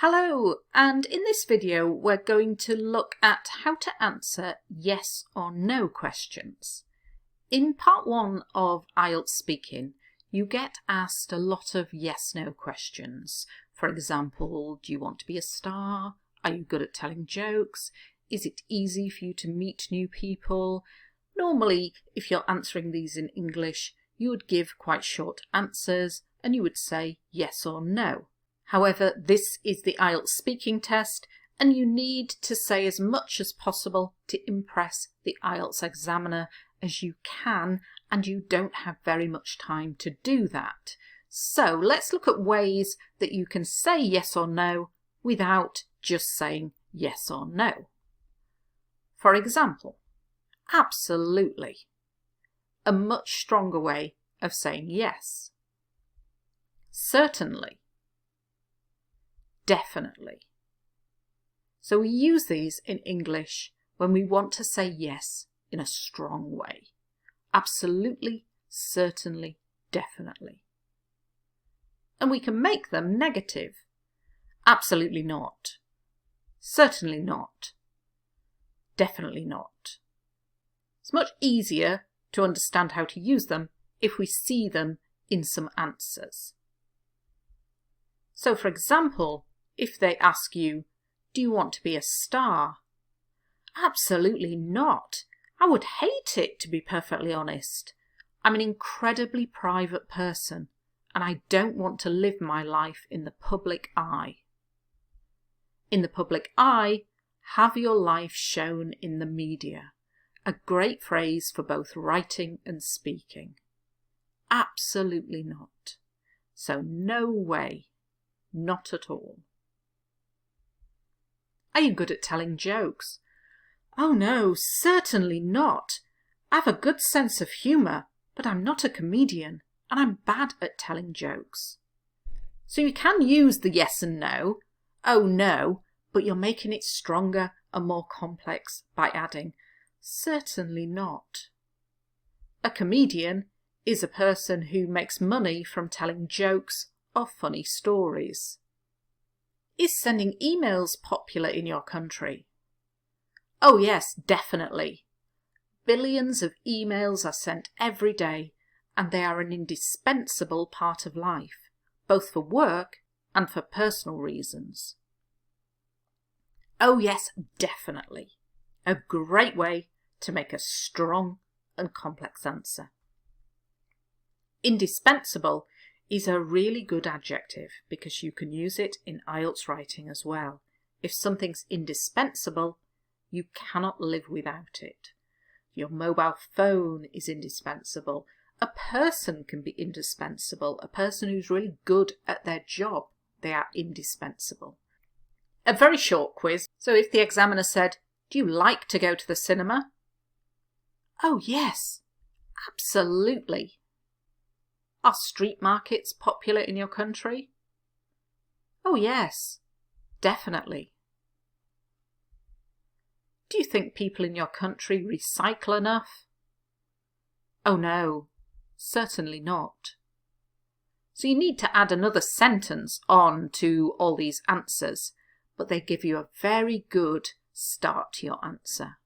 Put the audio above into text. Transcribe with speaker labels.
Speaker 1: Hello, and in this video we're going to look at how to answer yes or no questions. In part 1 of IELTS Speaking, you get asked a lot of yes-no questions. For example, do you want to be a star? Are you good at telling jokes? Is it easy for you to meet new people? Normally, if you're answering these in English, you would give quite short answers and you would say yes or no. However, this is the IELTS speaking test and you need to say as much as possible to impress the IELTS examiner as you can, and you don't have very much time to do that. So let's look at ways that you can say yes or no without just saying yes or no. For example, absolutely. A much stronger way of saying yes. Certainly. Definitely. So we use these in English when we want to say yes in a strong way. Absolutely, certainly, definitely. And we can make them negative. Absolutely not. Certainly not. Definitely not. It's much easier to understand how to use them if we see them in some answers. So for example, if they ask you, do you want to be a star? Absolutely not. I would hate it, to be perfectly honest. I'm an incredibly private person and I don't want to live my life in the public eye. In the public eye, have your life shown in the media. A great phrase for both writing and speaking. Absolutely not. So no way. Not at all. Are you good at telling jokes? Oh no, certainly not. I have a good sense of humour, but I'm not a comedian and I'm bad at telling jokes. So you can use the yes and no. Oh no, but you're making it stronger and more complex by adding certainly not. A comedian is a person who makes money from telling jokes or funny stories. Is sending emails popular in your country? Oh yes, definitely. Billions of emails are sent every day and they are an indispensable part of life, both for work and for personal reasons. Oh yes, definitely. A great way to make a strong and complex answer. Indispensable is a really good adjective because you can use it in IELTS writing as well. If something's indispensable, you cannot live without it. Your mobile phone is indispensable. A person can be indispensable. A person who's really good at their job, they are indispensable. A very short quiz. So if the examiner said, do you like to go to the cinema? Oh yes, absolutely. Are street markets popular in your country? Oh yes, definitely. Do you think people in your country recycle enough? Oh no, certainly not. So you need to add another sentence on to all these answers, but they give you a very good start to your answer.